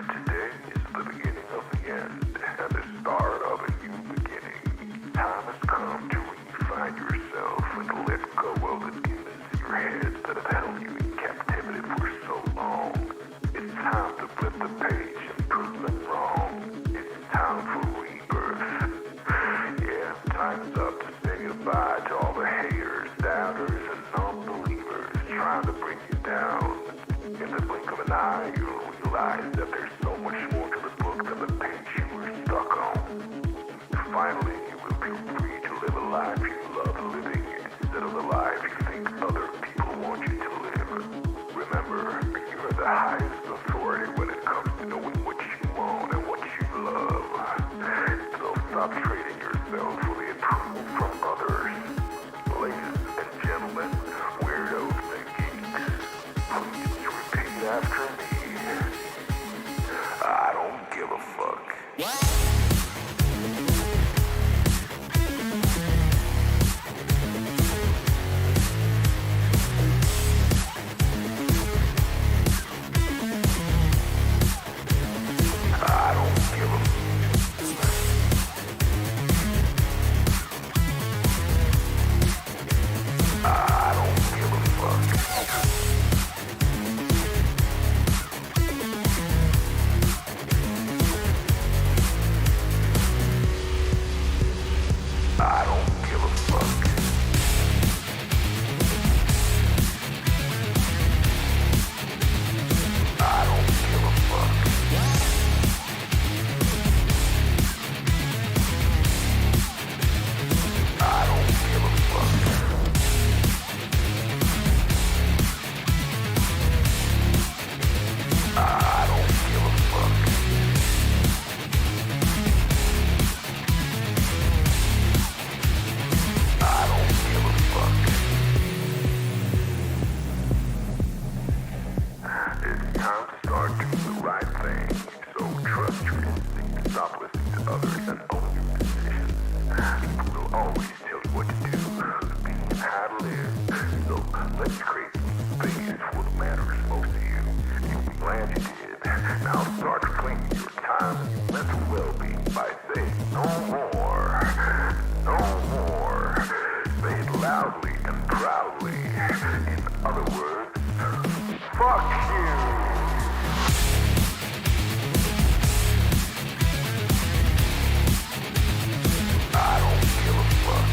Today is the beginning of the end and the start of a new beginning. Time has come to refine yourself and let go of the demons in your head that have held you in captivity for so long. It's time to flip the page and prove them wrong. It's time for rebirth. Yeah, time's up to say goodbye to all the haters, doubters, and non-believers trying to bring you down. In the blink of an eye, you'll realize that there's so much more to the book than the page you were stuck on. Finally, you will be free to live a life you love living instead of the life you think other people want you to live. Remember, you are the highest authority when it comes to knowing what you want and what you love. So stop trading yourself for the approval from others. Ladies and gentlemen, weirdos and geeks, please repeat after me. I don't give a fuck. I don't give a I don't give a fuck. I don't give a fuck. I don't give a fuck. I don't give a fuck. I don't give a fuck. I don't give a fuck. It's time to start doing the right thing. So trust your instinct. Stop listening to others and own your decisions. People will always tell you what to do, who to be, and how to live. So let's create space for what matters most to you. You'll be glad you did. Now start claiming your time and your mental well-being by saying no more. No more. Say it loudly and proudly. In other words, fuck you. I don't give a fuck.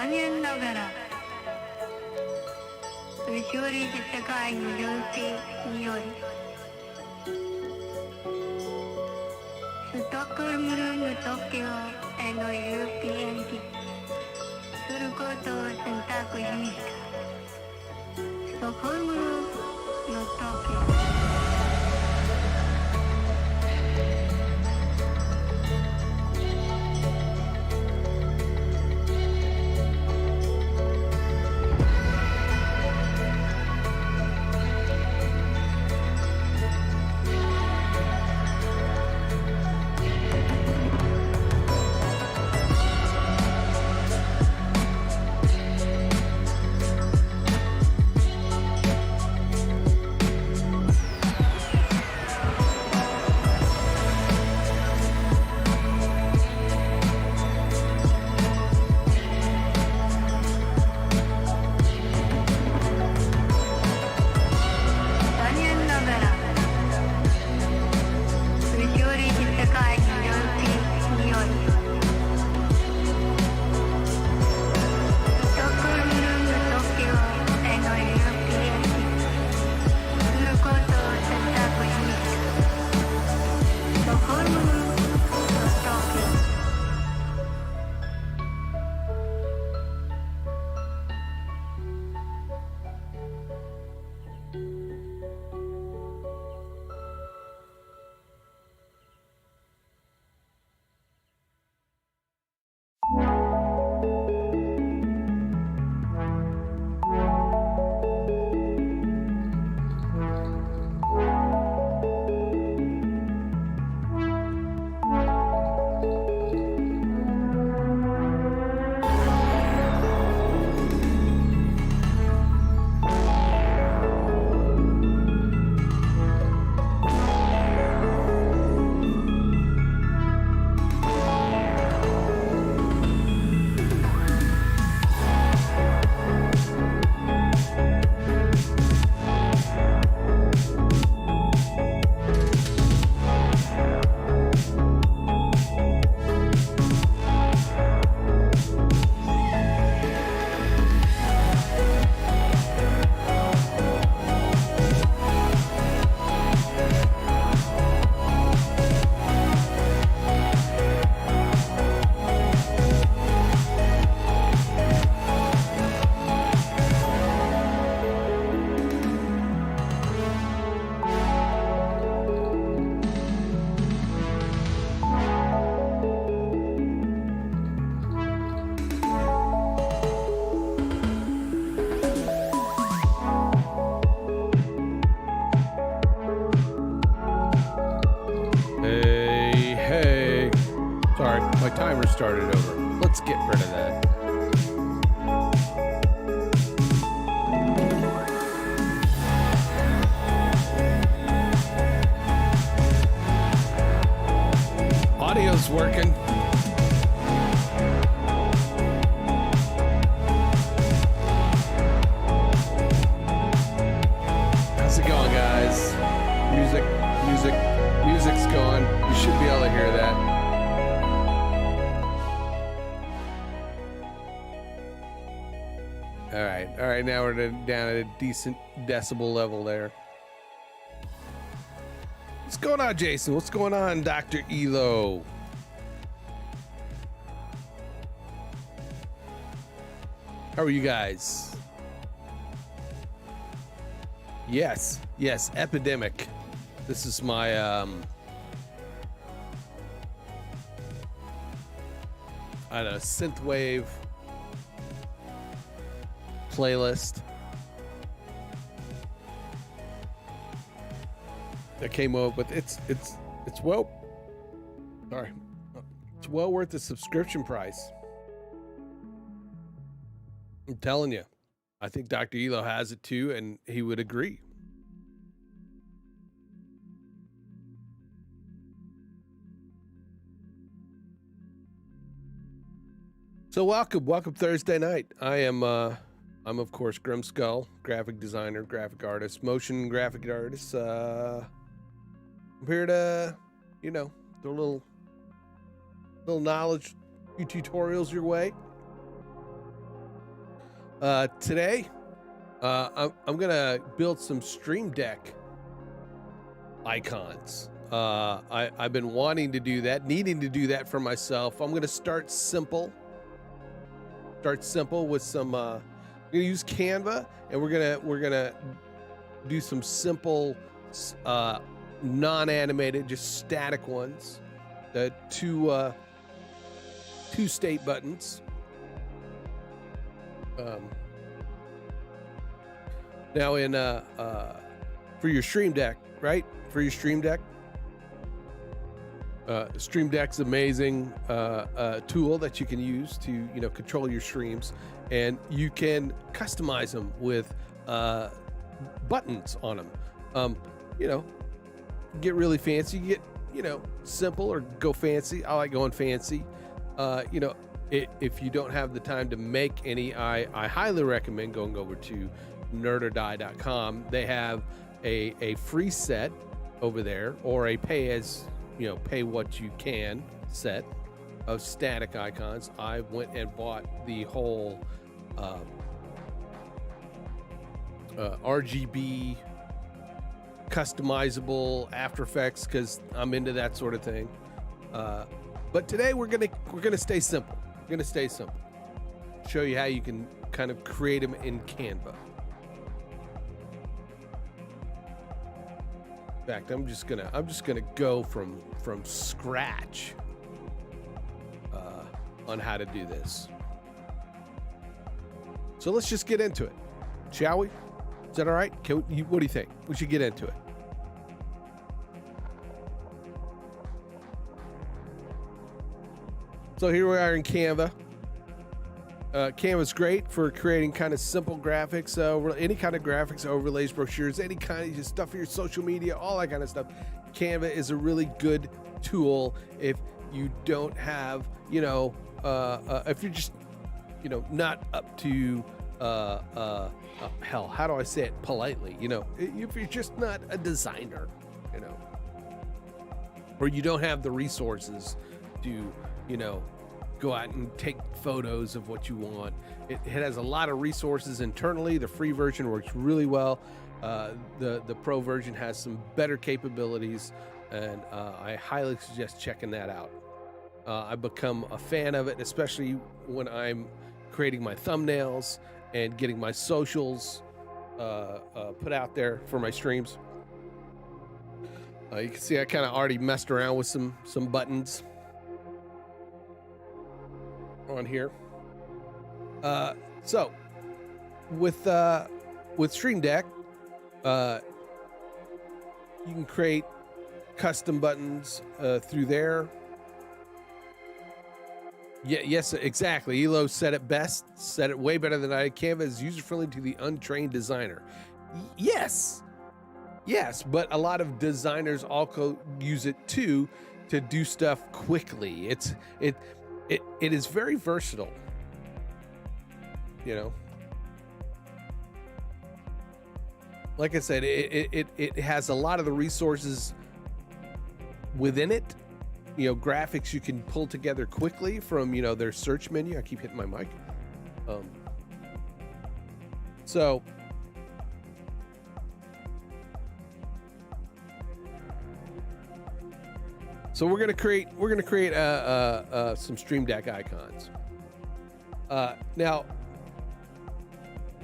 残念ながら勝利世界の情勢によりストックホルム東京への European 機することを選択しました。ストックホルムの東京Started over. Let's get rid of that. Audio's working. How's it going, guys? Music's going. You should be able to hear that. All right, now we're down at a decent decibel level there. What's going on, Jason? What's going on, Dr. Elo? How are you guys? Yes, Epidemic. This is my I don't know, synthwave playlist that came up with. It's well worth the subscription price. I'm telling you. I think Dr. Elo has it too, and he would agree. So welcome Thursday night. I'm of course Grim Skull, graphic designer, graphic artist, motion graphic artist. I'm here to, throw a little knowledge, few tutorials your way. Today, I'm gonna build some Stream Deck icons. I've been wanting to do that, needing to do that for myself. I'm gonna start simple. With some. I'm gonna use Canva, and we're gonna do some simple, non-animated, just static ones. The two state buttons. Now in for your Stream Deck, right? For your Stream Deck, Stream Deck's amazing tool that you can use to control your streams, and you can customize them with buttons on them. Get really fancy, get simple or go fancy. I like going fancy. If you don't have the time to make any, I highly recommend going over to nerdordie.com. They have a free set over there, or a pay what you can set of static icons. I went and bought the whole RGB customizable After Effects, because I'm into that sort of thing. But today we're gonna stay simple. We're gonna stay simple. Show you how you can kind of create them in Canva. In fact, I'm just gonna go from scratch on how to do this. So let's just get into it, shall we? Is that all right? What do you think? We should get into it. So here we are in Canva. Canva's great for creating kind of simple graphics, any kind of graphics, overlays, brochures, any kind of stuff for your social media, all that kind of stuff. Canva is a really good tool if you don't have, if you're just, not up to, hell, how do I say it politely? If you're just not a designer, or you don't have the resources to, go out and take photos of what you want. It has a lot of resources internally. The free version works really well. The pro version has some better capabilities, and I highly suggest checking that out. I've become a fan of it, especially when I'm creating my thumbnails and getting my socials put out there for my streams. You can see I kind of already messed around with some buttons on here. So with Stream Deck, you can create custom buttons through there. Yes, exactly. Elo said it best, said it way better than I did. Canva is user-friendly to the untrained designer. Yes, but a lot of designers also use it too to do stuff quickly. It is very versatile, Like I said, it has a lot of the resources within it. Graphics you can pull together quickly from, their search menu. I keep hitting my mic. So we're gonna create some Stream Deck icons. Now,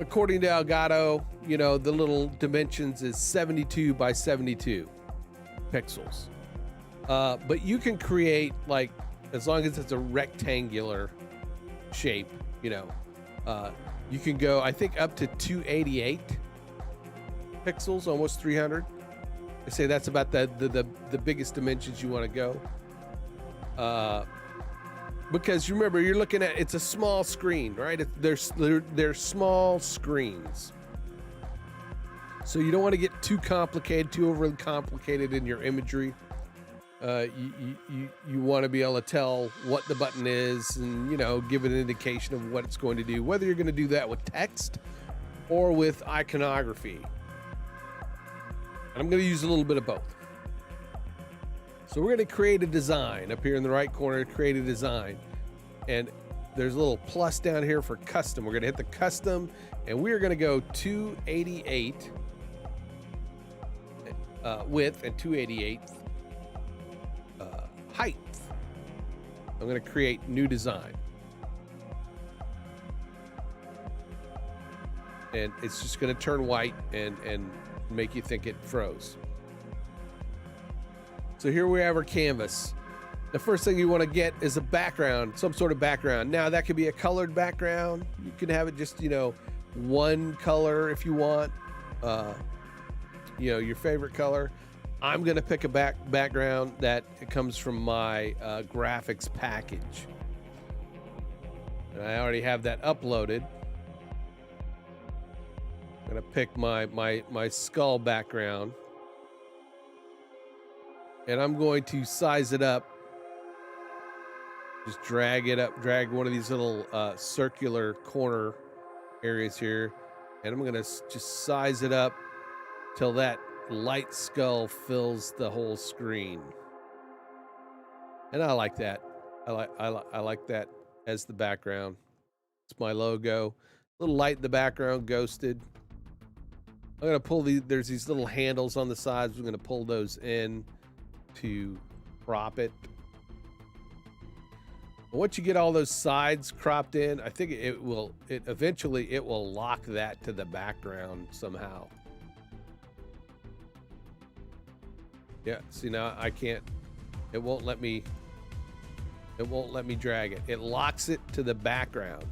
according to Elgato, the little dimensions is 72 by 72 pixels. But you can create, as long as it's a rectangular shape, you can go, I think, up to 288 pixels, almost 300. I say that's about the biggest dimensions you want to go. Because remember, you're looking at, it's a small screen, right? They're small screens. So you don't want to get too complicated, too overly complicated in your imagery. You want to be able to tell what the button is and, give an indication of what it's going to do, whether you're going to do that with text or with iconography. I'm going to use a little bit of both. So we're going to create a design up here in the right corner, create a design. And there's a little plus down here for custom. We're gonna hit the custom, and we're gonna go 288 width and 288 height. I'm gonna create new design. And it's just gonna turn white and make you think it froze. So here we have our canvas. The first thing you want to get is a background, some sort of background. Now that could be a colored background. You can have it just, you know, one color if you want, you know, your favorite color. I'm gonna pick a background that comes from my graphics package. And I already have that uploaded. I'm gonna pick my skull background. And I'm going to size it up. Just drag it up, drag one of these little circular corner areas here. And I'm gonna just size it up till that light skull fills the whole screen. And I like that. I like that as the background. It's my logo. A little light in the background, ghosted. I'm gonna pull there's these little handles on the sides. I'm gonna pull those in to crop it. Once you get all those sides cropped in, I think it eventually will lock that to the background somehow. Yeah, see now I can't, it won't let me drag it. It locks it to the background.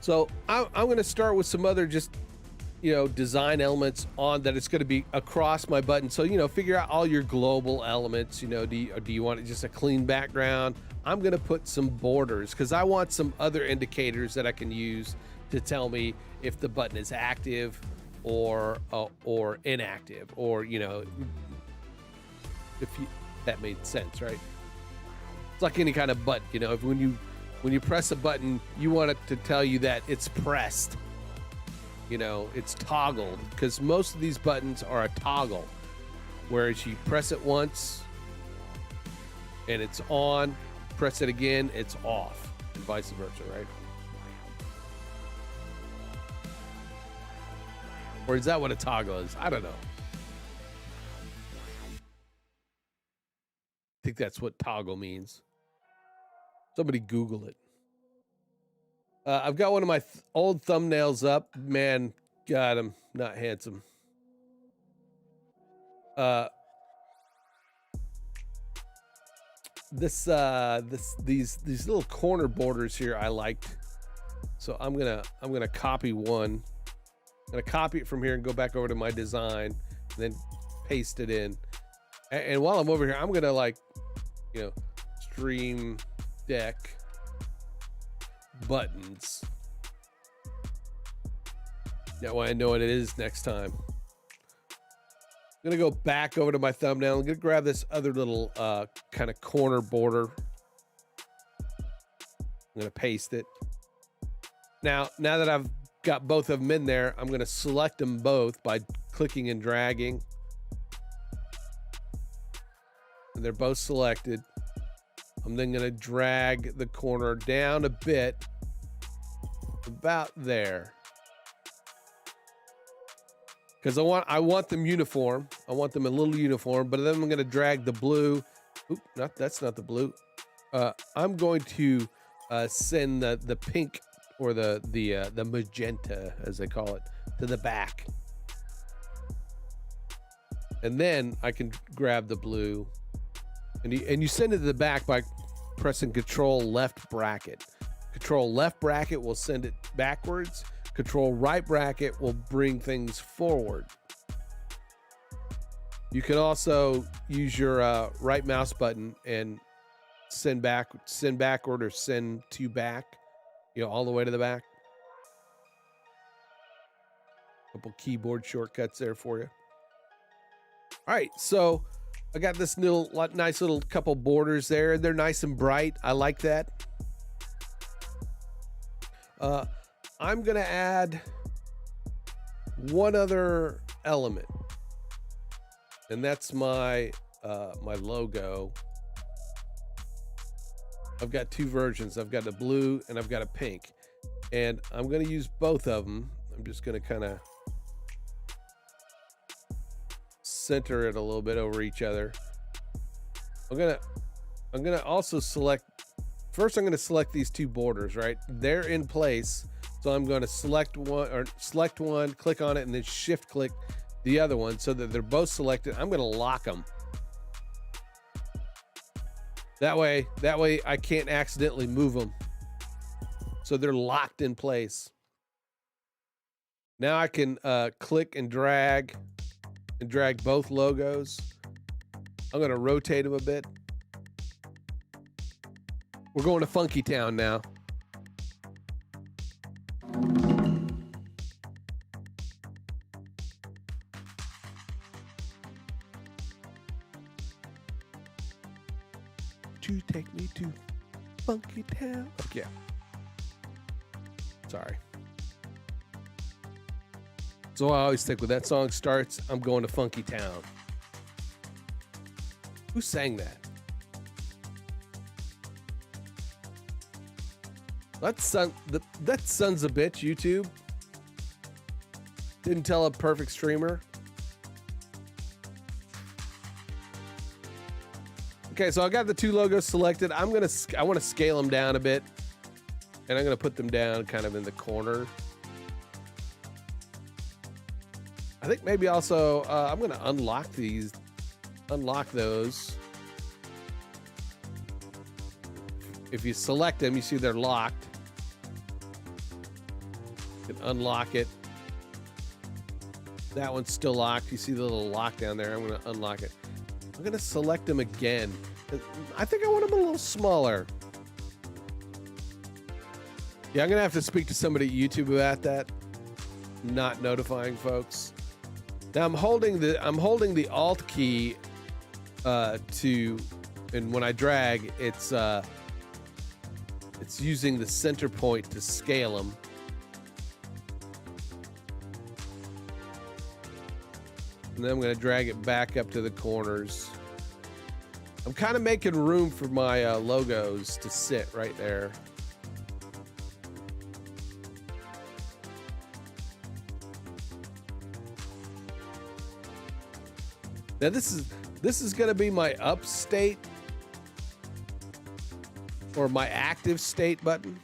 So I'm going to start with some other just, you know, design elements on that. It's going to be across my button. So, you know, figure out all your global elements. You know, do you want just a clean background? I'm going to put some borders because I want some other indicators that I can use to tell me if the button is active or inactive, or, you know, that made sense, right? It's like any kind of button, you know, when you press a button, you want it to tell you that it's pressed. You know, it's toggled, because most of these buttons are a toggle, whereas you press it once and it's on, press it again, it's off, and vice versa, right? Or is that what a toggle is? I don't know. I think that's what toggle means. Somebody Google it. I've got one of my old thumbnails up. Man, God, I'm not handsome. These little corner borders here I liked, so I'm gonna copy one. I'm gonna copy it from here and go back over to my design, and then paste it in. And while I'm over here, I'm gonna, like, you know, stream deck buttons. That way I know what it is next time. I'm gonna go back over to my thumbnail. I'm gonna grab this other little kind of corner border. I'm gonna paste it. Now that I've got both of them in there, I'm gonna select them both by clicking and dragging. And they're both selected. I'm then gonna drag the corner down a bit, about there. Because I want them uniform. I want them a little uniform, but then I'm gonna drag the blue. Oop, that's not the blue. I'm going to send the pink, or the magenta, as they call it, to the back. And then I can grab the blue, and you send it to the back by pressing Control left bracket. Control left bracket will send it backwards. Control right bracket will bring things forward. You can also use your right mouse button and send backward, or send to back, you know, all the way to the back. Couple keyboard shortcuts there for you. All right, so I got this nice little couple borders there. They're nice and bright. I like that. I'm gonna add one other element, and that's my my logo. I've got two versions. I've got a blue and I've got a pink, and I'm going to use both of them. I'm just going to kind of center it a little bit over each other. I'm going to also select, first I'm going to select these two borders, right? They're in place. So I'm going to select one, click on it, and then shift click the other one so that they're both selected. I'm going to lock them. That way I can't accidentally move them. So they're locked in place. Now I can click and drag both logos. I'm going to rotate them a bit. We're going to Funky Town now. You take me to Funky Town. Okay. Sorry. So I always think when that song starts, I'm going to Funky Town. Who sang that? That son's a bitch, YouTube. Didn't tell a perfect streamer. Okay, so I got the two logos selected. I want to scale them down a bit, and I'm gonna put them down kind of in the corner. I think maybe also I'm gonna unlock those. If you select them, you see they're locked. You can unlock it. That one's still locked. You see the little lock down there. I'm gonna unlock it. I'm gonna select them again. I think I want them a little smaller. Yeah, I'm gonna have to speak to somebody at YouTube about that. Not notifying folks. Now I'm holding the Alt key and when I drag, it's using the center point to scale them. And then I'm going to drag it back up to the corners. I'm kind of making room for my logos to sit right there. Now this is going to be my up state or my active state button.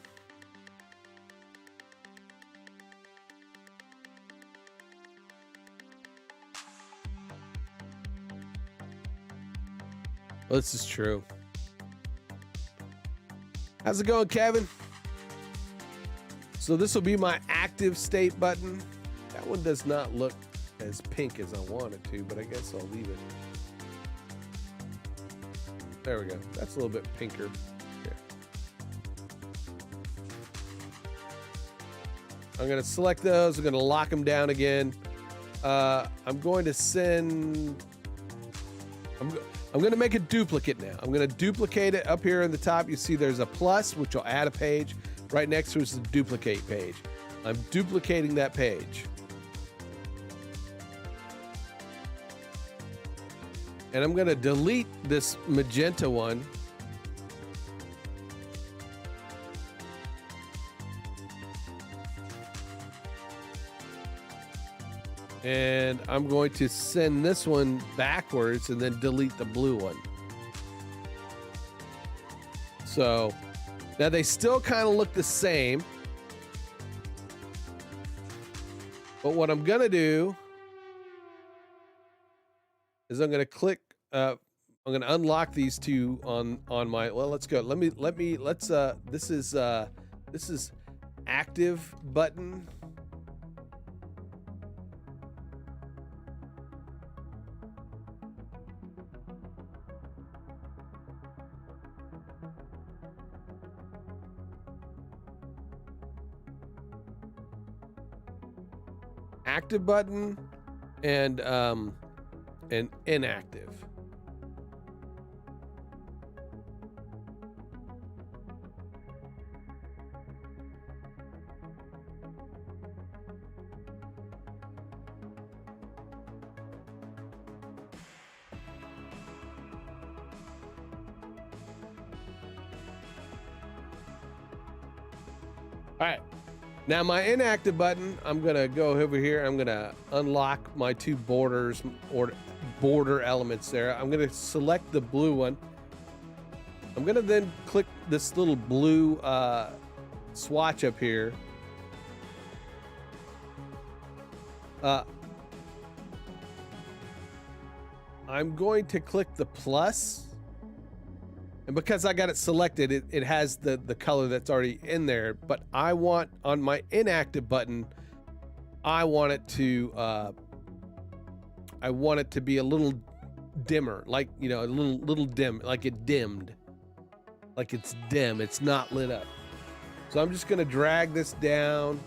Well, this is true. How's it going, Kevin? So this will be my active state button. That one does not look as pink as I want it to, but I guess I'll leave it. There we go. That's a little bit pinker. Yeah. I'm going to select those. I'm going to lock them down again. I'm going to send... I'm going to make a duplicate now. I'm going to duplicate it up here in the top. You see there's a plus, which will add a page. Right next to it is the duplicate page. I'm duplicating that page. And I'm going to delete this magenta one. And I'm going to send this one backwards and then delete the blue one. So now they still kind of look the same. But what I'm going to do is I'm going to click, I'm going to unlock these two on my, well, let's go. This is active button. Active button and inactive. All right. Now my inactive button, I'm gonna go over here. I'm gonna unlock my two borders or border elements there. I'm gonna select the blue one. I'm gonna then click this little blue swatch up here. I'm going to click the plus. And because I got it selected, it has the color that's already in there. But I want, on my inactive button, I want it to be a little dimmer, like, you know, a little dim, like it dimmed. Like it's dim, it's not lit up. So I'm just gonna drag this down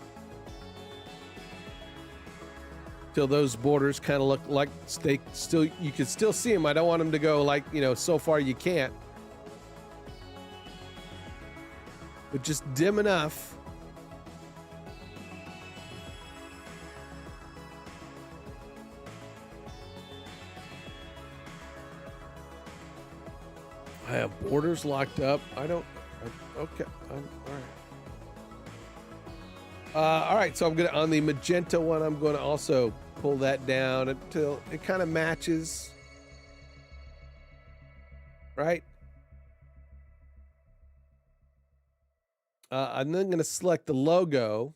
till those borders kind of look like they still, you can still see them. I don't want them to go like, you know, so far you can't. But just dim enough. I have borders locked up. Okay, all right. All right, so I'm gonna, on the magenta one, I'm gonna also pull that down until it kind of matches. Right? I'm then gonna select the logo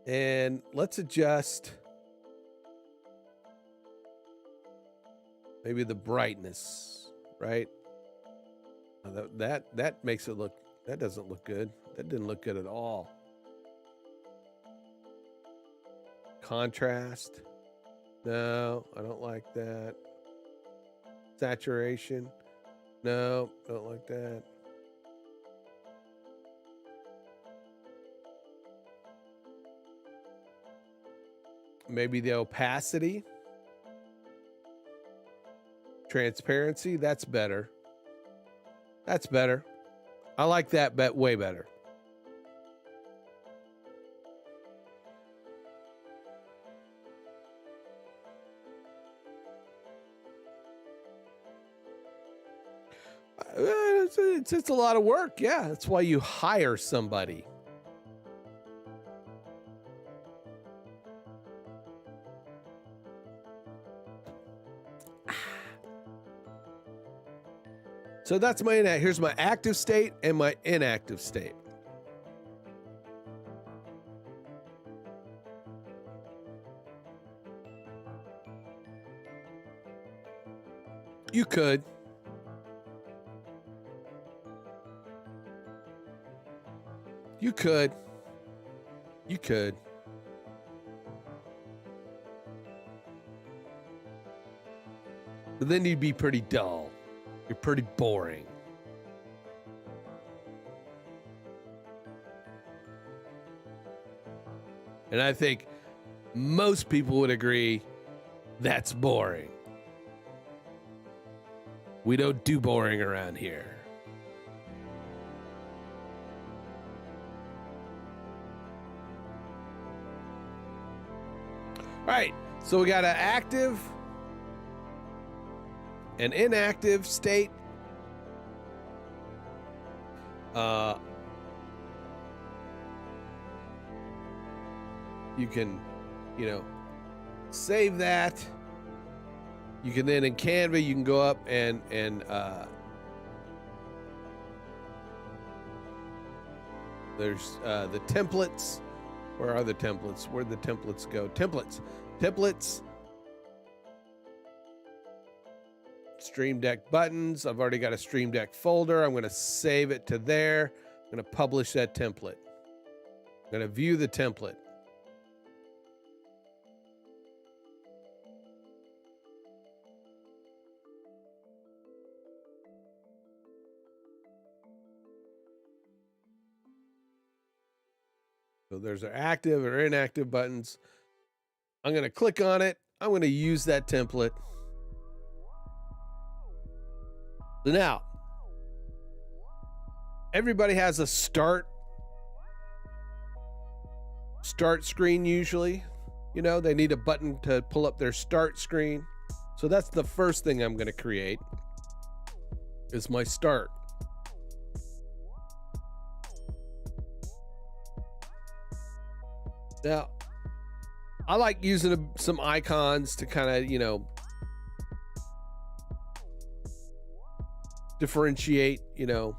and let's adjust maybe the brightness, right? That makes it look, that doesn't look good. That didn't look good at all. Contrast. No, I don't like that. Saturation. No, don't like that. Maybe the opacity. Transparency, that's better. That's better. I like that bet way better. It's a lot of work. Yeah, that's why you hire somebody. So that's my inactive. Here's my active state and my inactive state. You could. You could. You could. But then you'd be pretty dull. You're pretty boring. And I think most people would agree that's boring. We don't do boring around here. All right, so we got an active, an inactive state. You can, you know, save that. You can then in Canva, you can go up and there's the templates. Where are the templates? Where'd the templates go? Templates. Stream Deck buttons. I've already got a Stream Deck folder. I'm going to save it to there. I'm going to publish that template. I'm going to view the template. So there's our active or inactive buttons. I'm going to click on it. I'm going to use that template. So now, everybody has a start screen usually. You know, they need a button to pull up their start screen. So that's the first thing I'm going to create is my start. Now, I like using some icons to kind of, you know, differentiate, you know,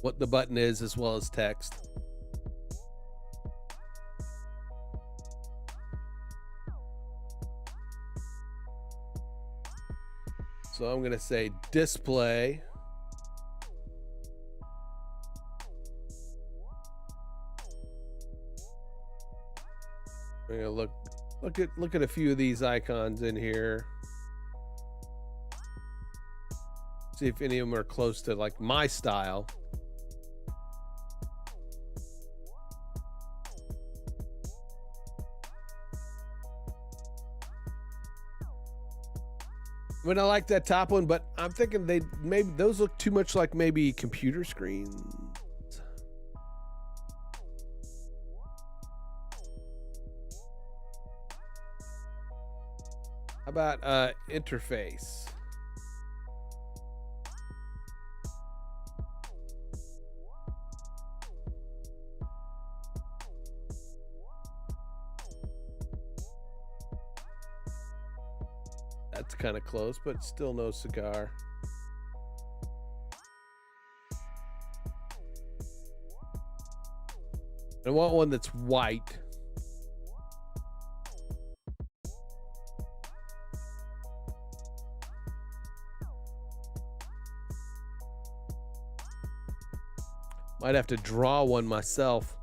what the button is as well as text. So I'm going to say display. I'm going to look at a few of these icons in here. See if any of them are close to like my style. I mean, I like that top one, but I'm thinking maybe those look too much like maybe computer screens. How about interface? That's kind of close, but still no cigar. I want one that's white. Might have to draw one myself.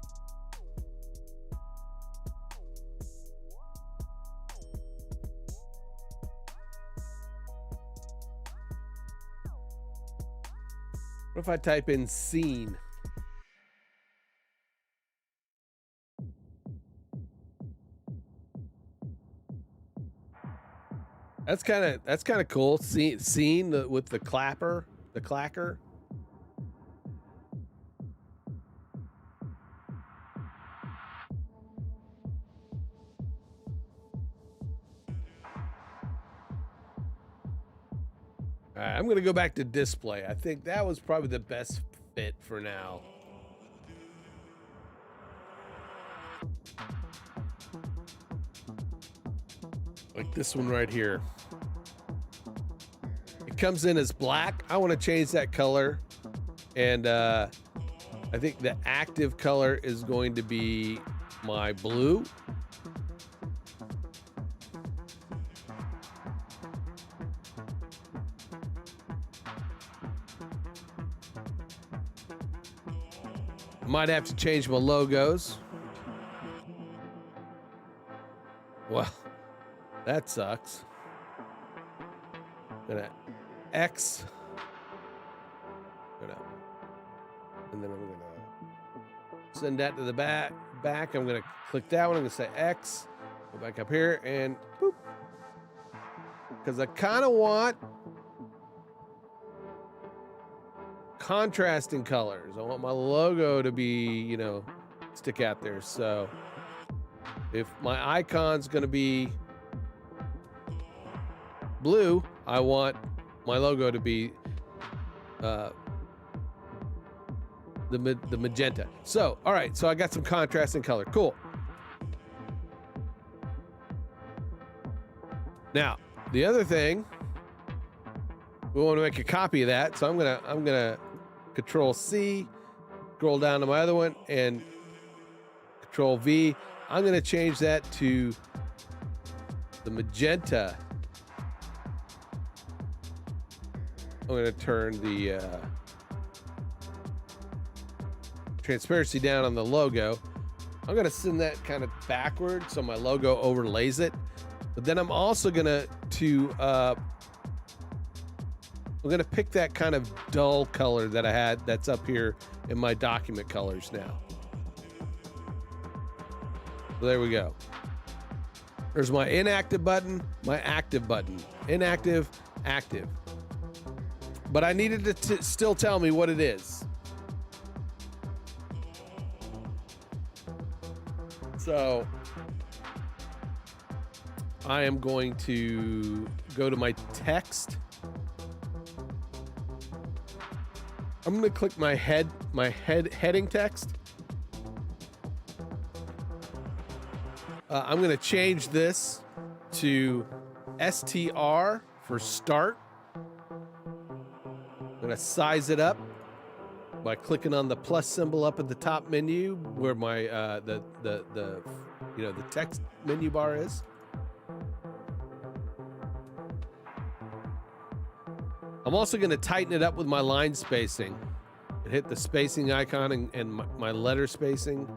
What if I type in scene? That's kind of cool. Scene with the clacker. All right, I'm going to go back to display. I think that was probably the best fit for now. Like this one right here. It comes in as black. I want to change that color. And I think the active color is going to be my blue. Might have to change my logos. Well, that sucks. Gonna X. And then I'm gonna send that to the back. I'm gonna click that one. I'm gonna say X. Go back up here and boop. Because I kind of want contrasting colors. I want my logo to be, you know, stick out there. So if my icon's going to be blue, I want my logo to be the magenta. So, all right. So I got some contrasting color. Cool. Now, the other thing, we want to make a copy of that. So I'm gonna Control C, scroll down to my other one, and Control V. I'm gonna change that to the magenta. I'm gonna turn the transparency down on the logo. I'm gonna send that kind of backward so my logo overlays it. But then I'm also gonna I'm gonna pick that kind of dull color that I had that's up here in my document colors now. So there we go. There's my inactive button, my active button. Inactive, active. But I needed to still tell me what it is. So I am going to go to my text. I'm going to click my heading text. I'm going to change this to STR for start. I'm going to size it up by clicking on the plus symbol up at the top menu where my the text menu bar is. I'm also going to tighten it up with my line spacing and hit the spacing icon and my letter spacing,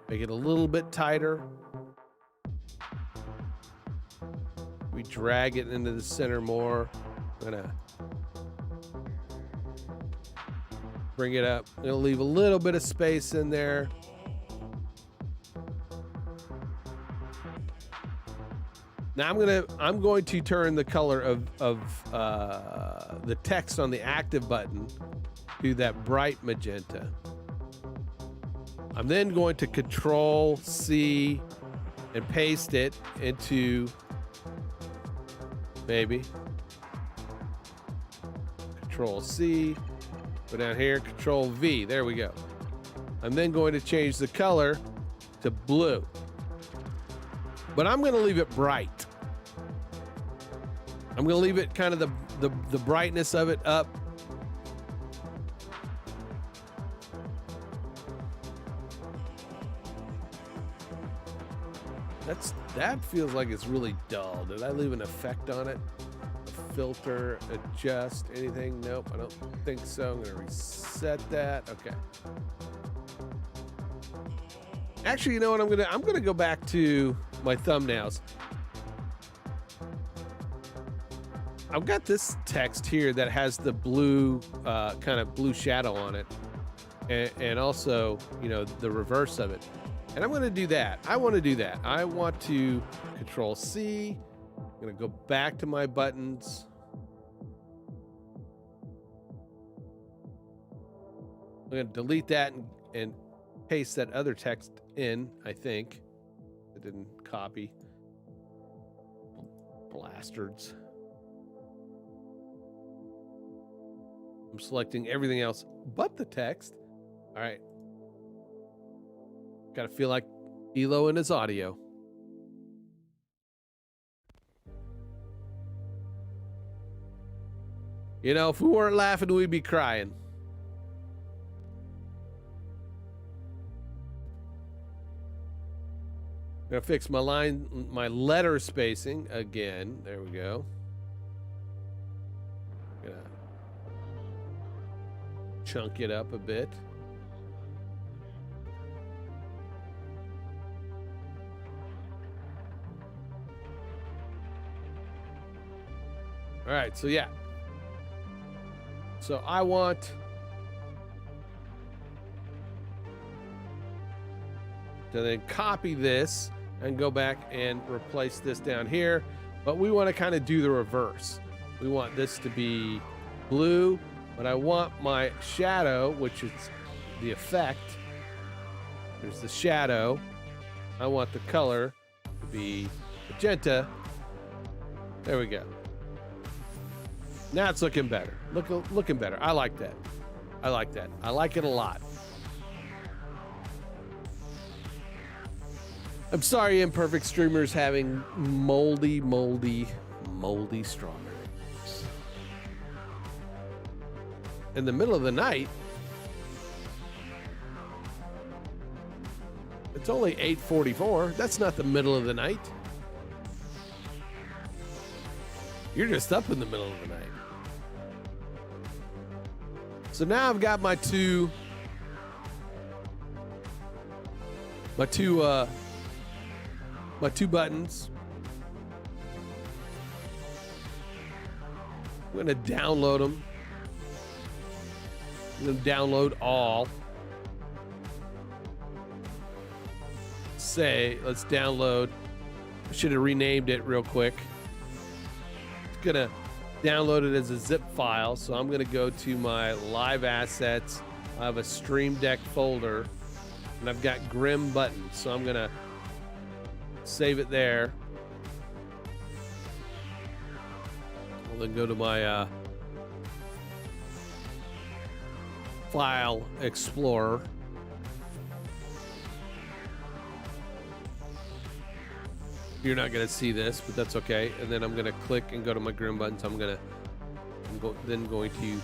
make it a little bit tighter. We drag it into the center more. I'm going to bring it up. I'm going to leave a little bit of space in there. Now I'm going to turn the color of the text on the active button to that bright magenta. I'm then going to Control C and paste it into maybe Control C, go down here, Control V. There we go. I'm then going to change the color to blue, but I'm going to leave it bright. I'm going to leave it kind of the brightness of it up. That feels like it's really dull. Did I leave an effect on it? A filter, adjust, anything? Nope, I don't think so. I'm going to reset that. Okay. Actually, you know what? I'm going to go back to my thumbnails. I've got this text here that has the blue, kind of blue shadow on it, and also, the reverse of it. And I'm going to do that. I want to do that. I want to Control C. I'm going to go back to my buttons. I'm going to delete that and paste that other text in, I think. It didn't copy. Bastards. I'm selecting everything else but the text. All right. Gotta feel like Elo in his audio. If we weren't laughing, we'd be crying. I'm gonna fix my letter spacing again. There we go. Gonna chunk it up a bit. All right, so yeah. So I want to then copy this and go back and replace this down here, but we want to kind of do the reverse. We want this to be blue, but I want my shadow, which is the effect. There's the shadow. I want the color to be magenta. There we go. Now it's looking better. Looking better. I like that. I like that. I like it a lot. I'm sorry, imperfect streamers having moldy strawberries. In the middle of the night. It's only 8:44. That's not the middle of the night. You're just up in the middle of the night. So now I've got my two buttons. I'm going to download them. I'm going to download all. Let's download. I should have renamed it real quick. It's going to download it as a zip file. So I'm going to go to my live assets. I have a Stream Deck folder and I've got Grim buttons. So I'm going to save it there. I'll then go to my File Explorer. You're not gonna see this, but that's okay. And then I'm gonna click and go to my Grim buttons. I'm then going to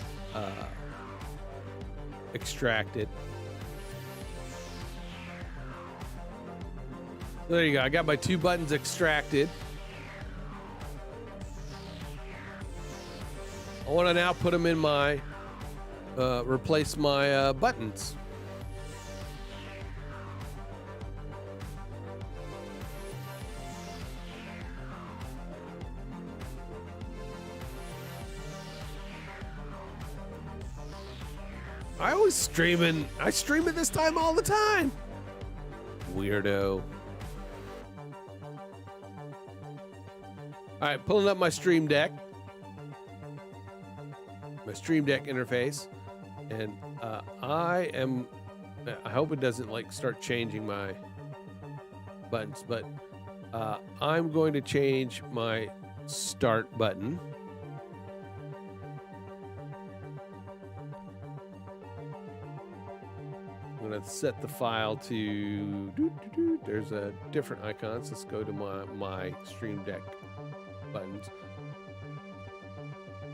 extract it. So there you go. I got my 2 buttons extracted. I want to now put them in my replace my buttons. I stream it this time all the time. Weirdo. All right, pulling up my Stream Deck. My Stream Deck interface. And I hope it doesn't like start changing my buttons, but I'm going to change my start button. I'm going to set the file to, there's a different icon. So let's go to my Stream Deck buttons.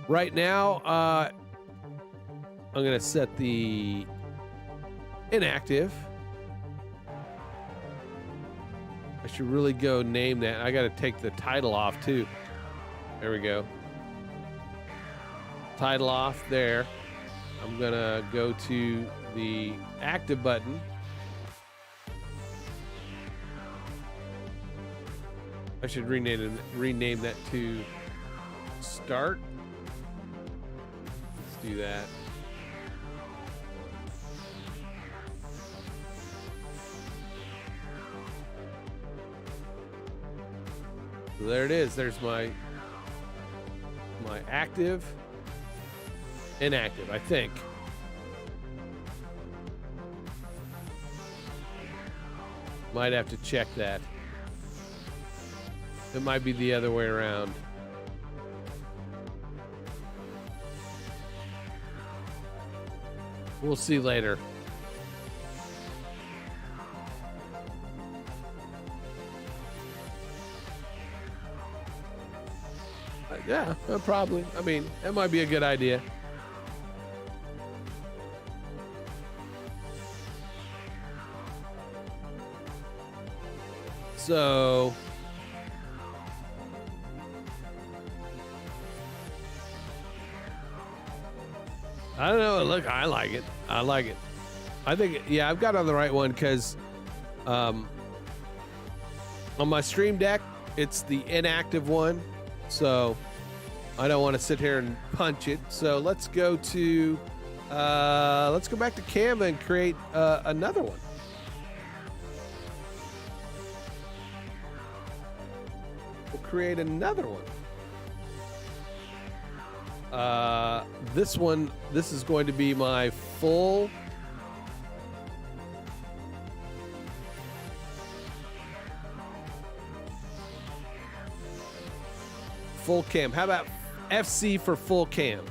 Right now, I'm going to set the inactive. I should really go name that. I got to take the title off too. There we go. Title off there. I'm going to go to the active button. I should rename that to start. Let's do that. So there it is. There's my active, inactive, I think. Might have to check that. It might be the other way around. We'll see later. Yeah, probably. I mean, that might be a good idea. So I don't know. Look, I like it. I like it. I think, yeah, I've got on the right one because on my Stream Deck, it's the inactive one. So I don't want to sit here and punch it. So let's go back to Canva and create another one. We'll create another one. This is going to be my full cam. How about FC for full cam?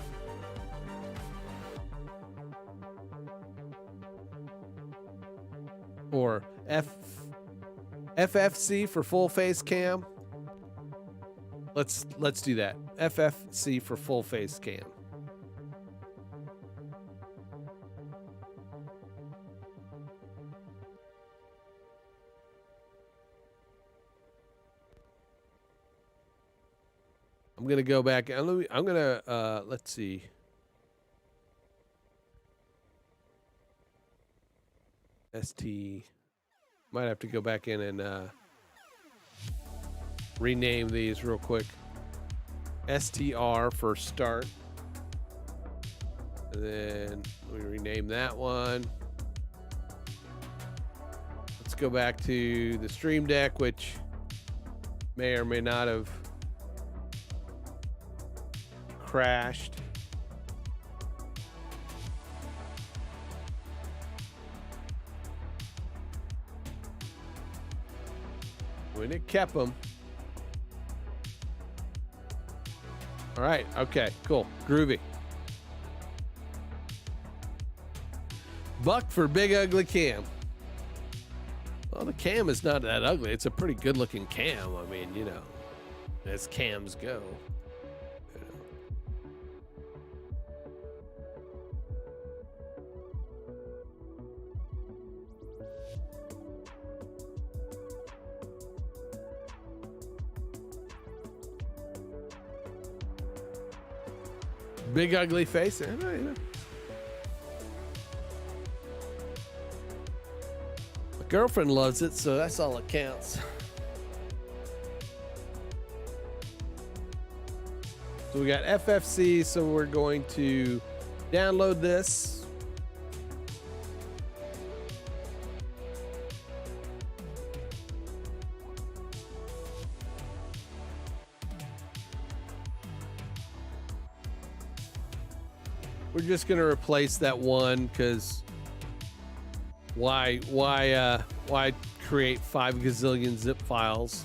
Or FFC for full face cam? Let's do that. FFC for full face cam. I'm gonna go back. I'm gonna let's see. ST. Might have to go back in and rename these real quick. STR for start. And then we rename that one. Let's go back to the Stream Deck, which may or may not have crashed. When it kept them. All right. Okay. Cool. Groovy. Buck for Big Ugly Cam. Well, the cam is not that ugly. It's a pretty good looking cam. I mean, you know, as cams go. You know. Big ugly face. You know. My girlfriend loves it, so that's all that counts. So we got FFC, so we're going to download this. We're just going to replace that one because why create 5 gazillion zip files?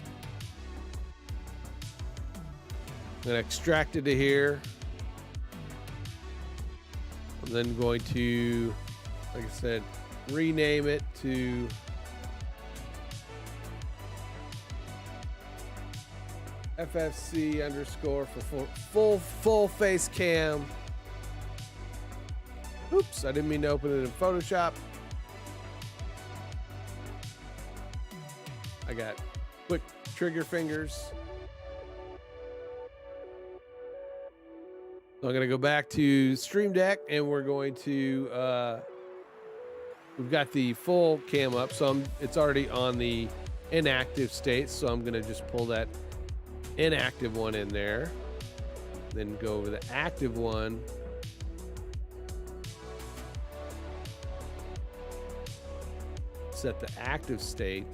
I'm going to extract it to here. I'm then going to, like I said, rename it to FFC underscore for full face cam. Oops, I didn't mean to open it in Photoshop. I got quick trigger fingers. So I'm going to go back to Stream Deck and we're going to, we've got the full cam up. So it's already on the inactive state. So I'm going to just pull that inactive one in there. Then go over the active one. Set the active state.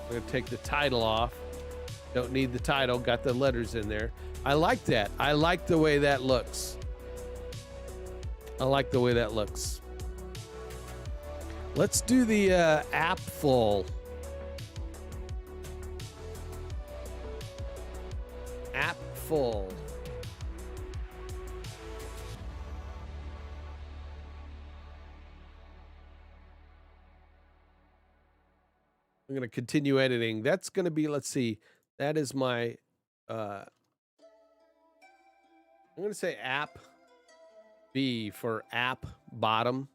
I'm going to take the title off. Don't need the title. Got the letters in there. I like that. I like the way that looks. I like the way that looks. Let's do the app full. App full. I'm going to continue editing. That's going to be, let's see, that is my, I'm going to say app B for app bottom,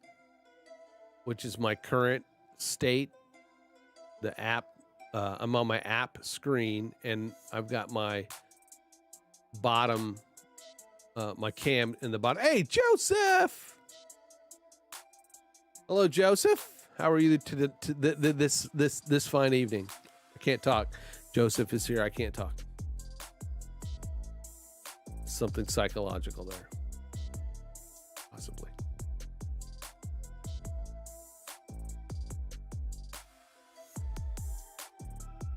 which is my current state. The app, I'm on my app screen and I've got my bottom, my cam in the bottom. Hey, Joseph. Hello, Joseph. How are you this fine evening? I can't talk. Joseph is here. I can't talk. Something psychological there. Possibly.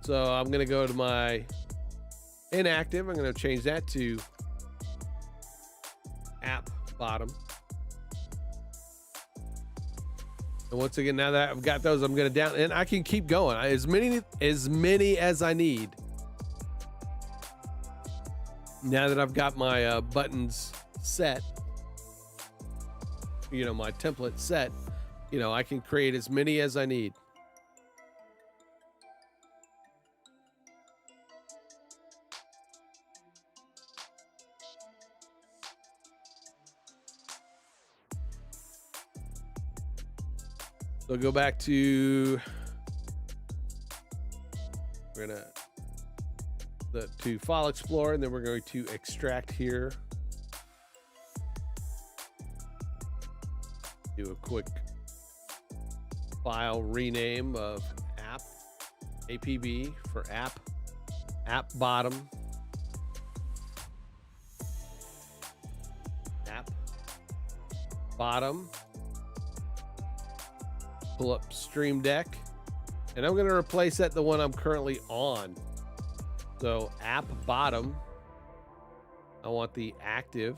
So I'm going to go to my inactive. I'm going to change that to app bottom. And once again, now that I've got those, I'm going to down, and I can keep going as many as I need. Now that I've got my buttons set, you know, my template set, you know, I can create as many as I need. So go back to, we're gonna to File Explorer, and then we're going to extract here. Do a quick file rename of app, APB for app bottom, app bottom. Pull up Stream Deck, and I'm going to replace that the one I'm currently on. So app bottom, I want the active.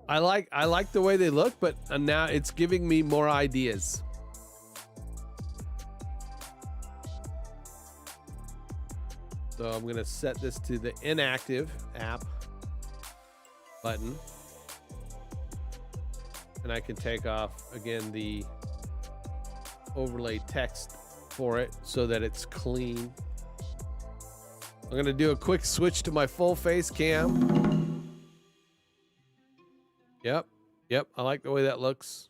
I like the way they look, but now it's giving me more ideas. So I'm going to set this to the inactive app button. And I can take off, again, the overlay text for it so that it's clean. I'm going to do a quick switch to my full face cam. Yep. I like the way that looks.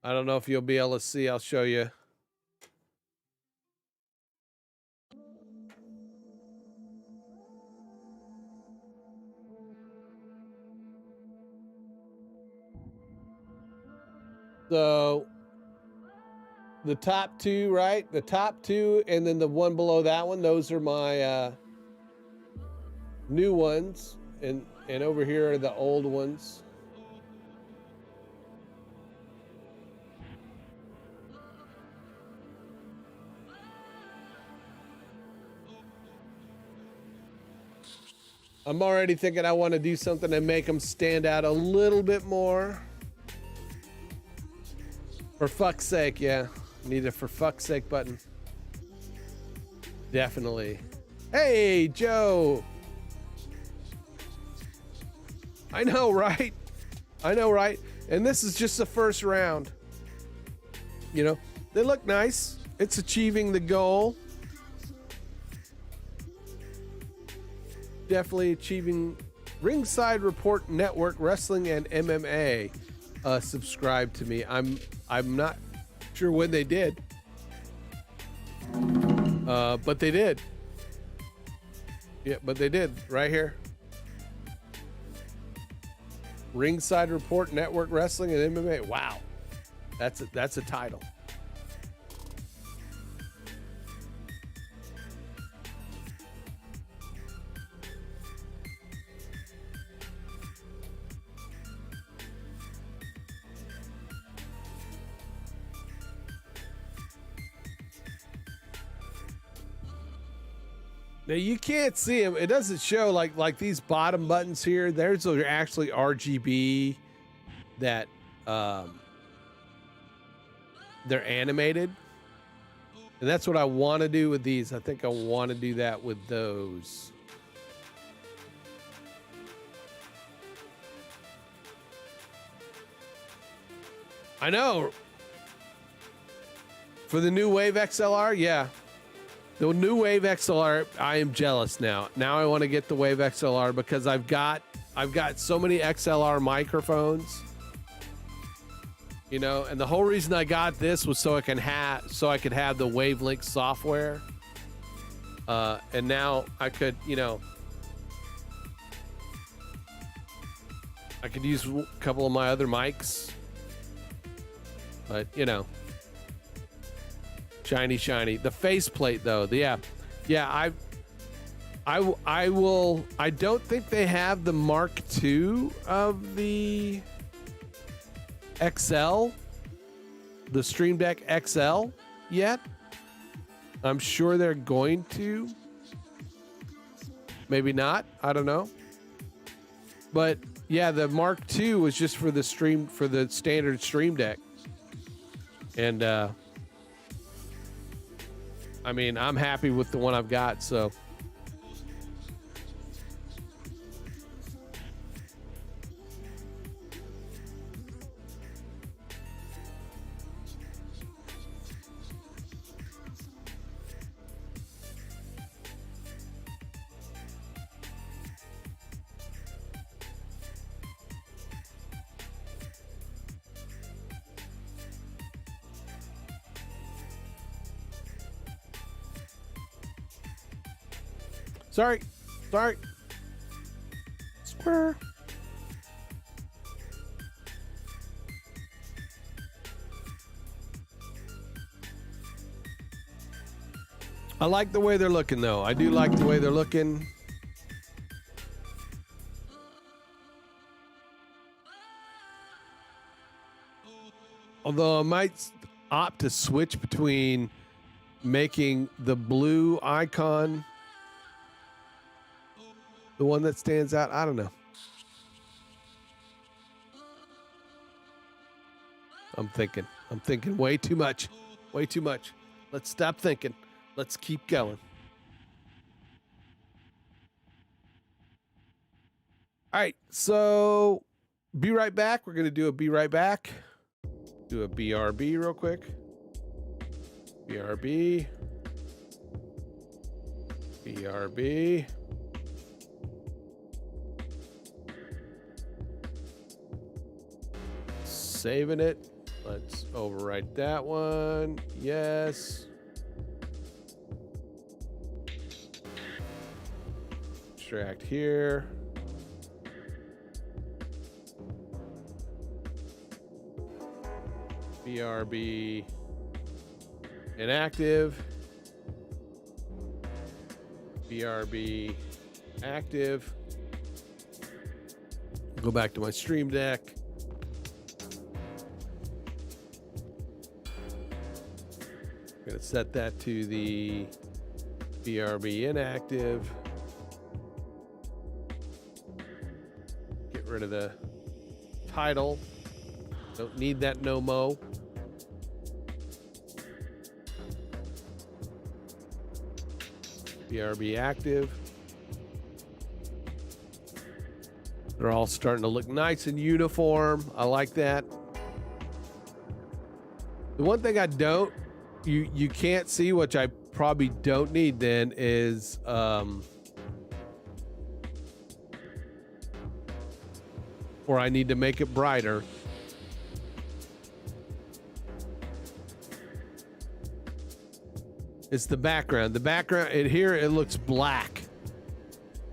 I don't know if you'll be able to see. I'll show you. So the top two, right? The top two and then the one below that one, those are my new ones. And over here are the old ones. I'm already thinking I want to do something to make them stand out a little bit more. For fuck's sake, yeah. Need a for fuck's sake button. Definitely. Hey, Joe. I know, right? I know, right? And this is just the first round. You know, they look nice. It's achieving the goal. Definitely achieving Ringside Report Network Wrestling and MMA. Subscribe to me. I'm not sure when they did, but they did. Yeah, but they did right here. Ringside Report Network Wrestling and MMA. Wow, that's a title. Now you can't see them. It doesn't show like these bottom buttons here. Those are actually RGB that they're animated. And that's what I want to do with these. I think I want to do that with those. I know. For the new Wave XLR, yeah. The new Wave XLR, I am jealous now. Now I want to get the Wave XLR because I've got so many XLR microphones. You know, and the whole reason I got this was so I could have the Wavelink software. And now I could, you know, I could use a couple of my other mics. But, you know, shiny. The faceplate though, yeah, I will. I don't think they have the Mark II of the XL, the Stream Deck XL yet. I'm sure they're going to. Maybe not. I don't know. But yeah, the Mark II was just for the standard Stream Deck, and I mean, I'm happy with the one I've got, so. Sorry. Square. I like the way they're looking, though. I do like the way they're looking. Although I might opt to switch between making the blue icon the one that stands out. I don't know. I'm thinking. I'm thinking way too much. Way too much. Let's stop thinking. Let's keep going. All right, so be right back. We're going to do a be right back. Do a BRB real quick. BRB. BRB. Saving it. Let's overwrite that one. Yes. Extract here. BRB inactive. BRB active. Go back to my Stream Deck. I'm going to set that to the BRB inactive. Get rid of the title. Don't need that no mo. BRB active. They're all starting to look nice and uniform. I like that. The one thing I don't, you can't see, which I probably don't need then, is or I need to make it brighter. It's the background. The background here, it looks black.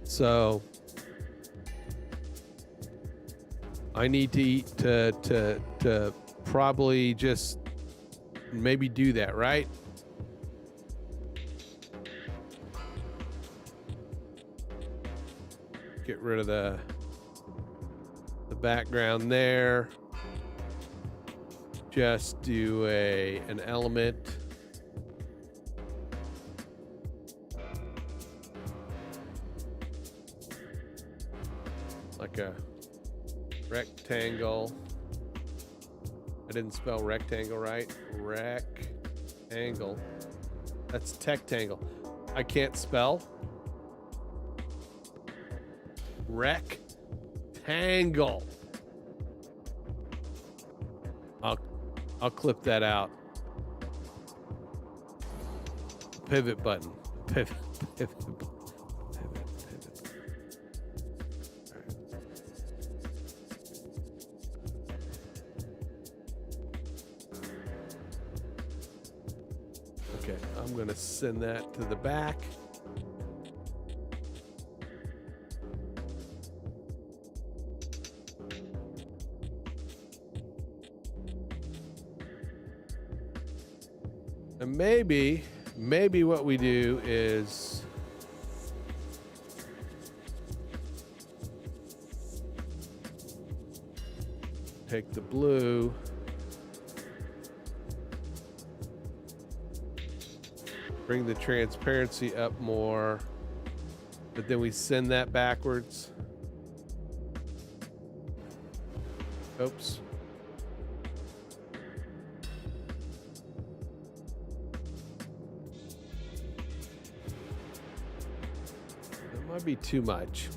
So I need to probably just maybe do that, right? Get rid of the background there. Just do an element. Like a rectangle. I didn't spell rectangle right. Rectangle. That's tectangle. I can't spell. Rectangle. I'll clip that out. Pivot button. Pivot. Okay, I'm going to send that to the back. And maybe what we do is take the blue, bring the transparency up more, but then we send that backwards. Oops. That might be too much.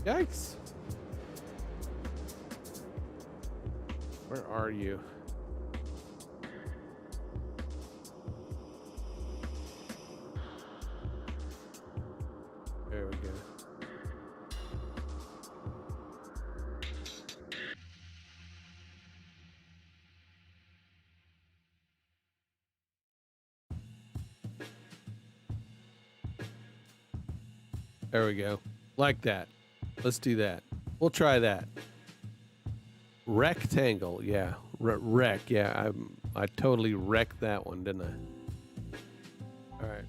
Yikes. Where are you? There we go. There we go. Like that. Let's do that. We'll try that. Rectangle, yeah. Rec, yeah. I totally wrecked that one, didn't I? All right.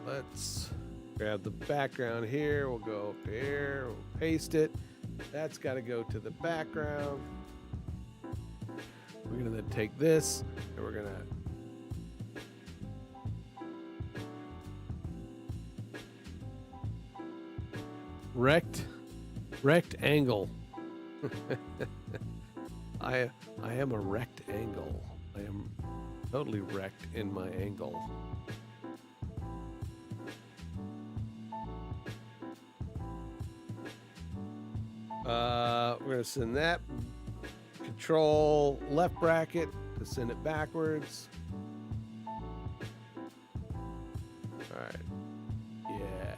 Let's grab the background here. We'll go up here. We'll paste it. That's got to go to the background. We're going to then take this and we're going to rect Rectangle. I am a rectangle. I am totally wrecked in my angle. We're gonna send that. Control left bracket to send it backwards. All right. Yeah.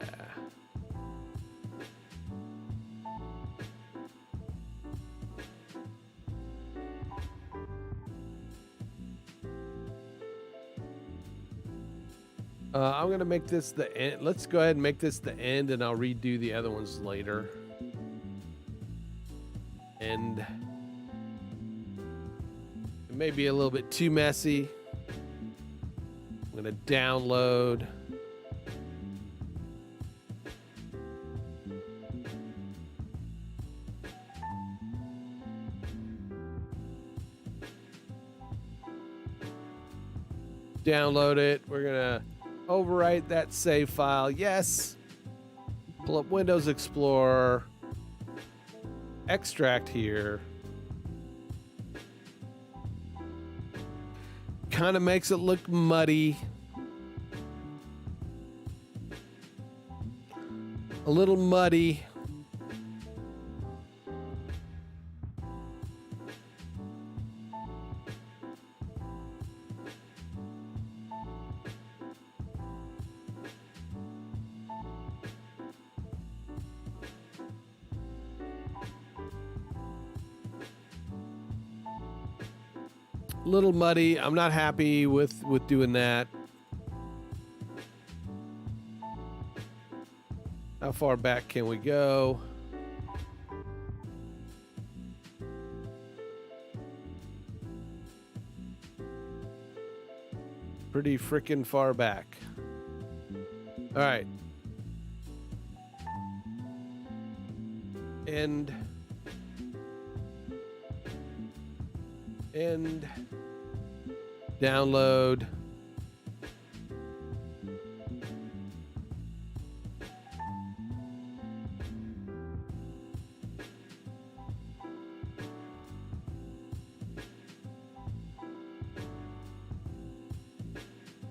I'm gonna make this the end. Let's go ahead and make this the end, and I'll redo the other ones later. And it may be a little bit too messy. I'm gonna download. Download it. We're gonna overwrite that save file. Yes. Pull up Windows Explorer. Extract here. Kind of makes it look muddy. A little muddy. Little muddy. I'm not happy with doing that. How far back can we go? Pretty freaking far back. All right. And download.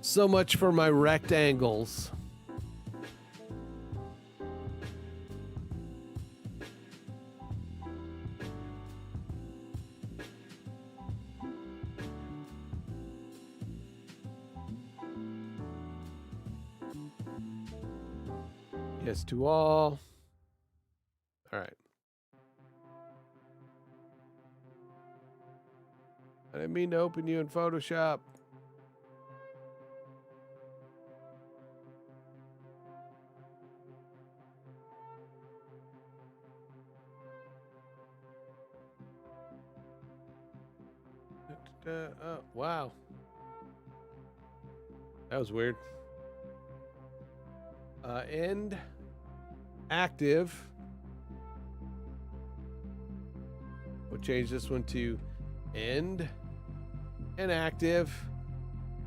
So much for my rectangles. Yes to all. All right. I didn't mean to open you in Photoshop. Oh, wow. That was weird. End active. We'll change this one to end and active.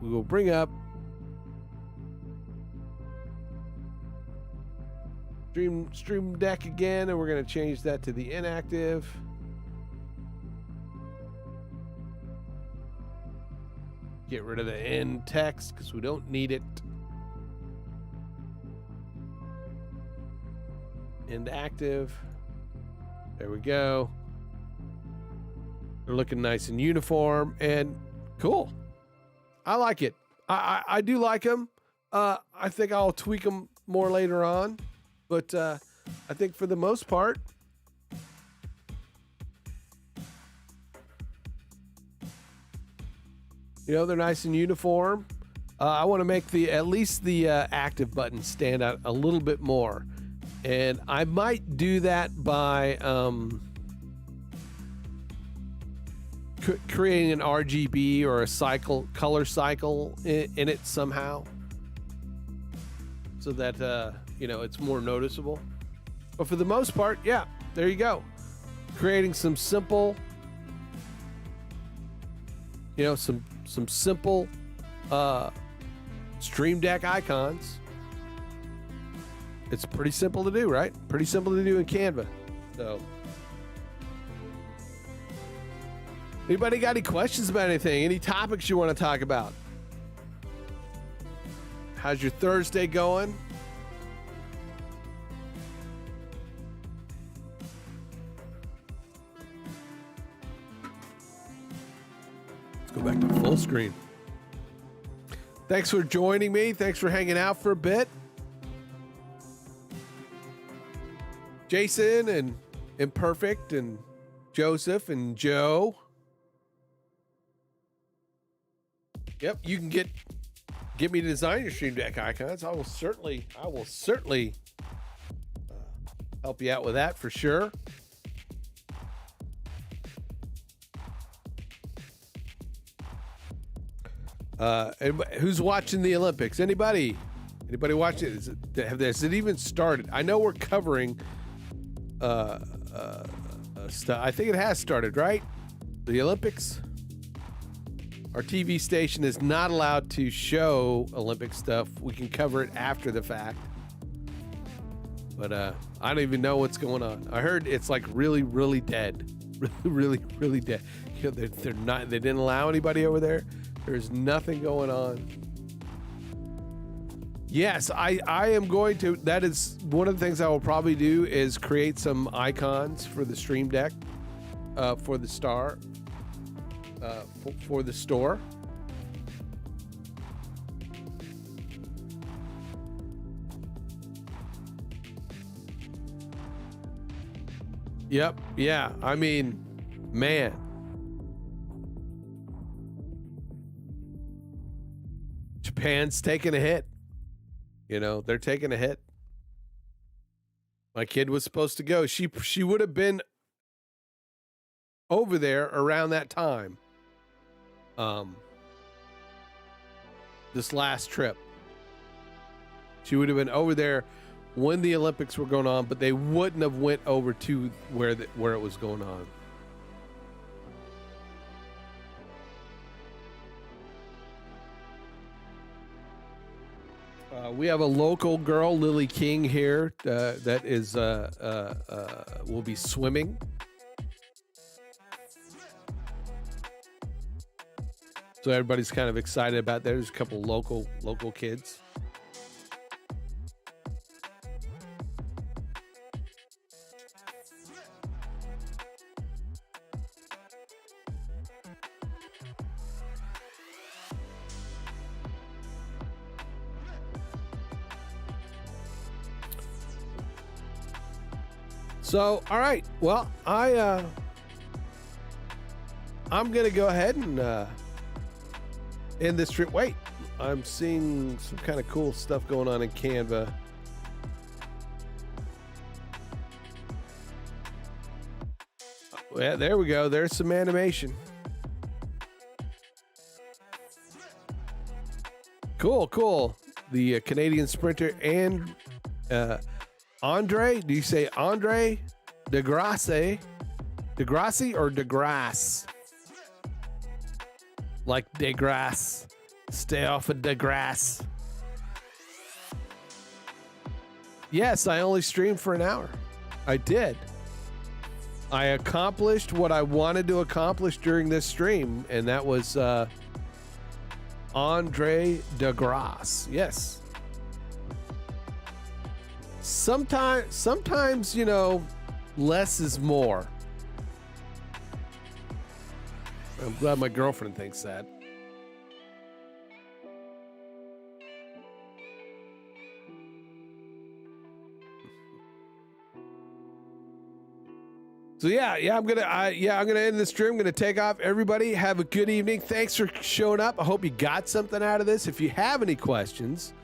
We will bring up Stream Deck again, and we're going to change that to the inactive. Get rid of the end text because we don't need it. End active. There we go. They're looking nice and uniform and cool. I like it. I do like them. I think I'll tweak them more later on, but I think for the most part, you know, they're nice and uniform. I want to make at least the active button stand out a little bit more. And I might do that by creating an RGB or a color cycle in it somehow, so that you know, it's more noticeable. But for the most part, yeah, there you go. Creating some simple, you know, some simple Stream Deck icons. It's pretty simple to do, right? Pretty simple to do in Canva. So, anybody got any questions about anything? Any topics you want to talk about? How's your Thursday going? Let's go back to full screen. Thanks for joining me. Thanks for hanging out for a bit. Jason and Imperfect and Joseph and Joe. Yep, you can get me to design your Stream Deck icons. I will certainly help you out with that for sure. Who's watching the Olympics? Anybody watching? Has it even started? I know we're covering stuff. I think it has started, right? The Olympics. Our TV station is not allowed to show Olympic stuff. We can cover it after the fact. But I don't even know what's going on. I heard it's like really, really dead. Really, really dead. You know, they're not. They didn't allow anybody over there. There's nothing going on. Yes, I am going to. That is one of the things I will probably do is create some icons for the Stream Deck, for the star, for the store. Yep. Yeah. I mean, man. Japan's taking a hit. You know, they're taking a hit. My kid was supposed to go. She would have been over there around that time. This last trip. She would have been over there when the Olympics were going on, but they wouldn't have went over to where it was going on. We have a local girl, Lily King, here that is will be swimming. So everybody's kind of excited about that. There's a couple local kids. So, all right. Well, I'm gonna go ahead and end this trip. Wait, I'm seeing some kind of cool stuff going on in Canva. Yeah, there we go. There's some animation. Cool. The Canadian sprinter and Andre, do you say Andre DeGrasse or DeGrasse? Like DeGrasse. Stay off of DeGrasse. Yes, I only streamed for an hour. I did. I accomplished what I wanted to accomplish during this stream, and that was Andre DeGrasse. Yes. Sometimes, you know, less is more. I'm glad my girlfriend thinks that. So I'm gonna end the stream. I'm gonna take off. Everybody have a good evening. Thanks for showing up. I hope you got something out of this. If you have any questions,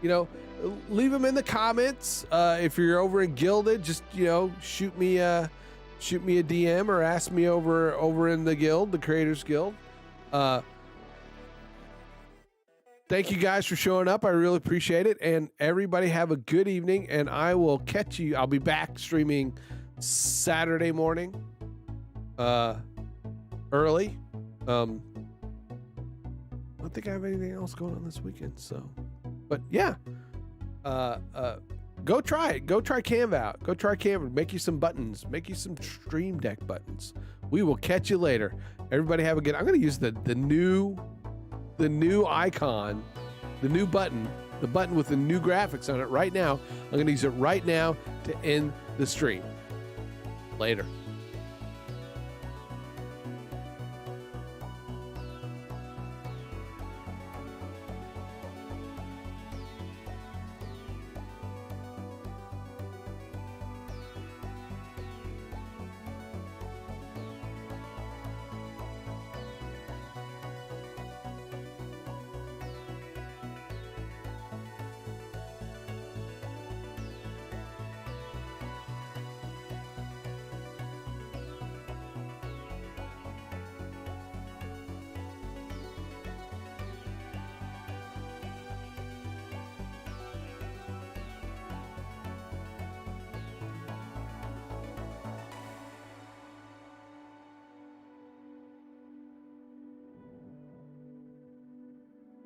you know, leave them in the comments. If you're over in Gilded, just, you know, shoot me a DM or ask me over in the guild, the Creators Guild. Thank you guys for showing up. I really appreciate it. And everybody have a good evening, and I will catch you. I'll be back streaming Saturday morning, early. I don't think I have anything else going on this weekend. So, but yeah, Go try it. Go try Canva out. Go try Canva. Make you some buttons. Make you some Stream Deck buttons. We will catch you later. Everybody have a good. I'm gonna use the new icon, the new button, the button with the new graphics on it right now. I'm gonna use it right now to end the stream. Later.